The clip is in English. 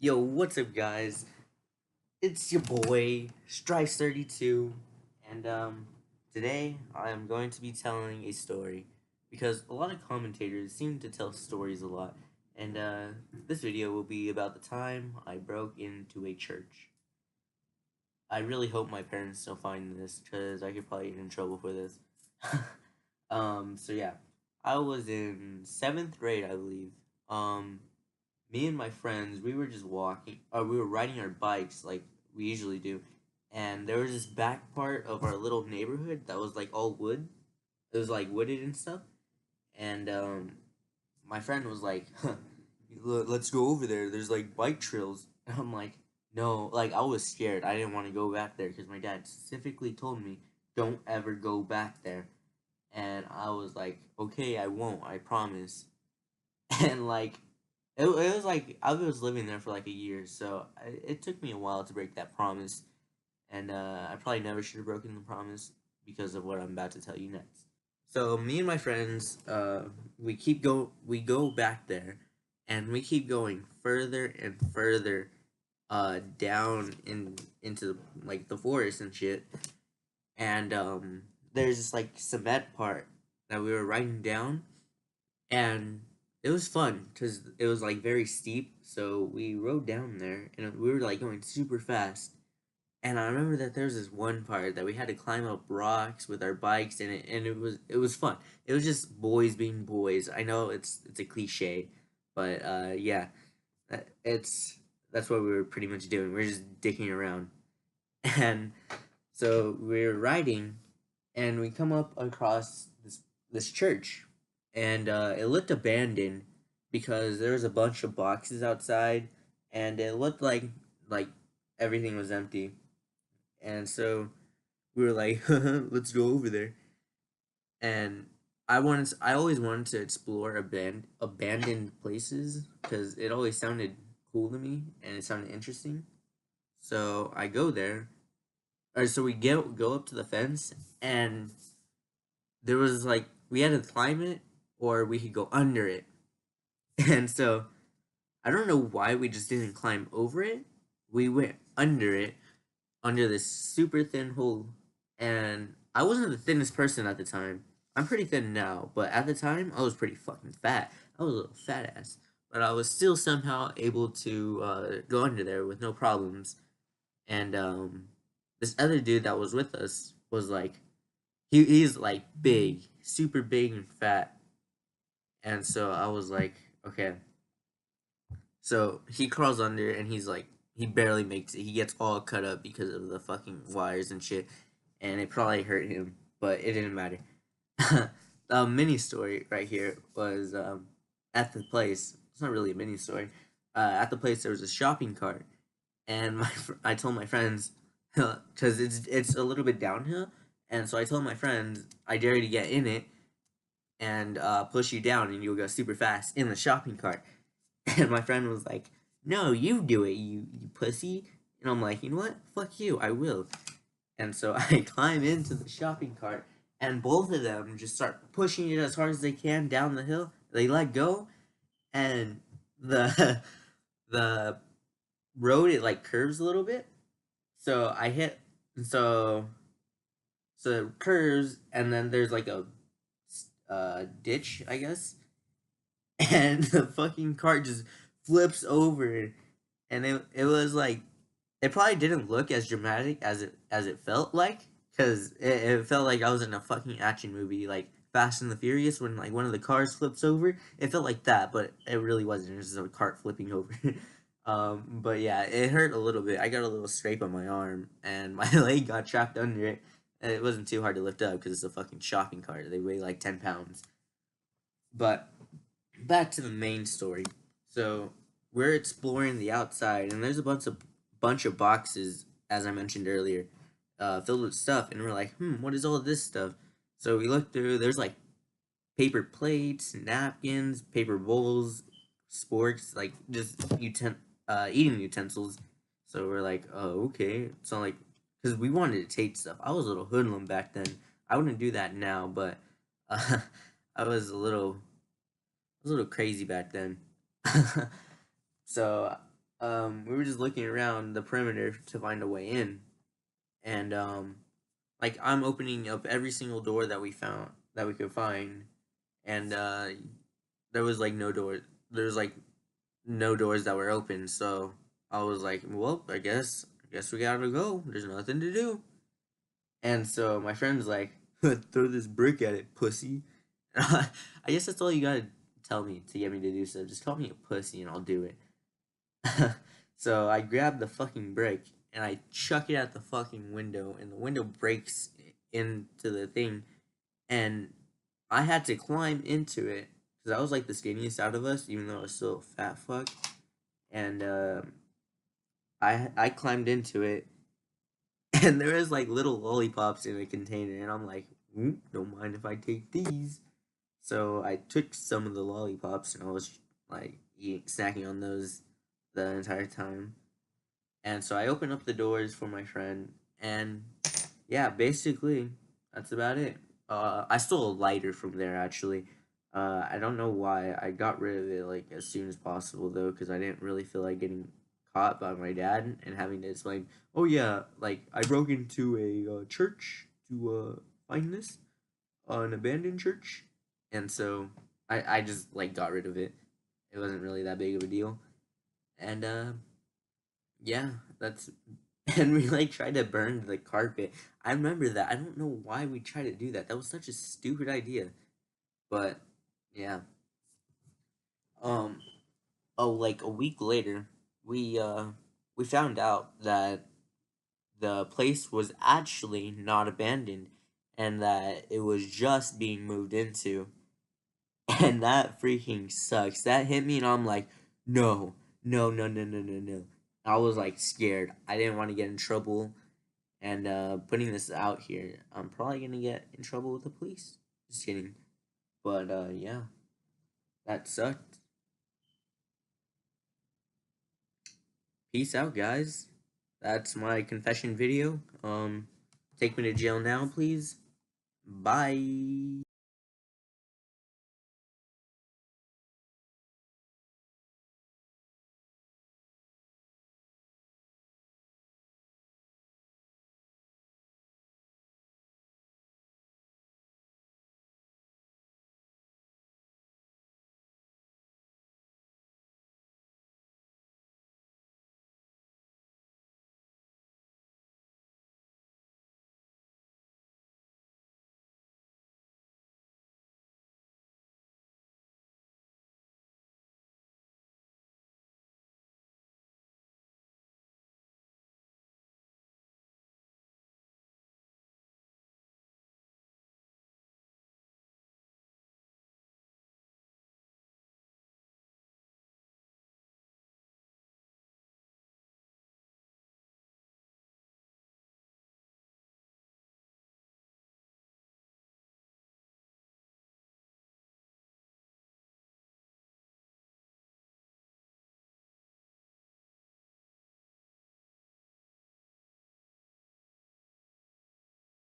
Yo, what's up, guys? It's your boy Strife32, and today I am going to be telling a story because a lot of commentators seem to tell stories a lot, and this video will be about the time I broke into a church. I really hope my parents don't find this because I could probably get in trouble for this. So yeah, I was in seventh grade, I believe. Me and my friends, we were just walking, or we were riding our bikes like we usually do, and there was this back part of our little neighborhood that was like all wood. It was like wooded and stuff, and my friend was like, huh, "Let's go over there. There's like bike trails." And I'm like, "No!" Like I was scared. I didn't want to go back there because my dad specifically told me, "Don't ever go back there." And I was like, "Okay, I won't. I promise." And like it was like I was living there for like a year, so it took me a while to break that promise, and I probably never should have broken the promise because of what I'm about to tell you next. So me and my friends, we go back there, and we keep going further and further, down into like the forest and shit, and there's this like cement part that we were riding down, and it was fun because it was like very steep. So we rode down there, and we were like going super fast. And I remember that there was this one part that we had to climb up rocks with our bikes, and it was fun. It was just boys being boys. I know it's a cliche, but yeah, it's that's what we were pretty much doing. We are just dicking around, and so we are riding, and we come up across this church, and it looked abandoned because there was a bunch of boxes outside, and it looked like everything was empty. And so we were like, let's go over there. And I always wanted to explore abandoned places because it always sounded cool to me and it sounded interesting. So I go there, or so we go up to the fence, and there was like we had to climb it or we could go under it. And so I don't know why we just didn't climb over it. We went under it, under this super thin hole, and I wasn't the thinnest person at the time. I'm pretty thin now, but at the time I was pretty fucking fat. I was a little fat ass, but I was still somehow able to go under there with no problems. And this other dude that was with us was like, he's like big, super big and fat, and so I was like, okay. So he crawls under, and he's like, he barely makes it. He gets all cut up because of the fucking wires and shit, and it probably hurt him, but it didn't matter. The mini story right here was at the place. It's not really a mini story. At the place there was a shopping cart, and I told my friends because it's a little bit downhill, and so I told my friends I dare you to get in it and push you down, and you'll go super fast in the shopping cart. And my friend was like, "No, you do it, you pussy." And I'm like, "You know what? Fuck you, I will." And so I climb into the shopping cart, and both of them just start pushing it as hard as they can down the hill. They let go, and the the road, it like curves a little bit. So I hit, so so it curves, and then there's like a ditch, I guess, and the fucking cart just flips over, and it was like, it probably didn't look as dramatic as it felt like, because it felt like I was in a fucking action movie like Fast and the Furious when like one of the cars flips over. It felt like that, but it really wasn't. It was just a cart flipping over. But yeah, it hurt a little bit. I got a little scrape on my arm, and my leg got trapped under it, and it wasn't too hard to lift up because it's a fucking shopping cart. They weigh like 10 pounds. But back to the main story. So we're exploring the outside, and there's a bunch of boxes, as I mentioned earlier, filled with stuff, and we're like, what is all of this stuff? So we look through. There's like paper plates, napkins, paper bowls, sporks, like just eating utensils. So we're like, oh, okay. So like, because we wanted to taste stuff. I was a little hoodlum back then. I wouldn't do that now, but uh, I was a little crazy back then. So we were just looking around the perimeter to find a way in, and like I'm opening up every single door that we found that we could find, and there was like no door. There's like no doors that were open, so I was like, well, I guess we gotta go. There's nothing to do. And so my friend's like, throw this brick at it, pussy. I guess that's all you gotta tell me to get me to do so. Just call me a pussy and I'll do it. So I grab the fucking brick and I chuck it at the fucking window, and the window breaks into the thing. And I had to climb into it because I was like the skinniest out of us, even though I was still a fat fuck. And I climbed into it, and there was like little lollipops in a container, and I'm like, don't mind if I take these. So I took some of the lollipops, and I was like snacking on those the entire time. And so I opened up the doors for my friend, and yeah, basically that's about it. I stole a lighter from there actually. I don't know why I got rid of it like as soon as possible though, because I didn't really feel like getting caught by my dad and having to explain. Oh yeah, like I broke into a church to find this, an abandoned church, and so I just like got rid of it. It wasn't really that big of a deal, and yeah, that's and we like tried to burn the carpet. I remember that. I don't know why we tried to do that. That was such a stupid idea. But yeah. Um like a week later, we uh we found out that the place was actually not abandoned and that it was just being moved into. And that freaking sucks. That hit me and I'm like, no, no, no, no, no, no, no. I was like scared. I didn't want to get in trouble. And putting this out here, I'm probably gonna get in trouble with the police. Just kidding. But yeah, that sucked. Peace out, guys. That's my confession video. Take me to jail now, please. Bye.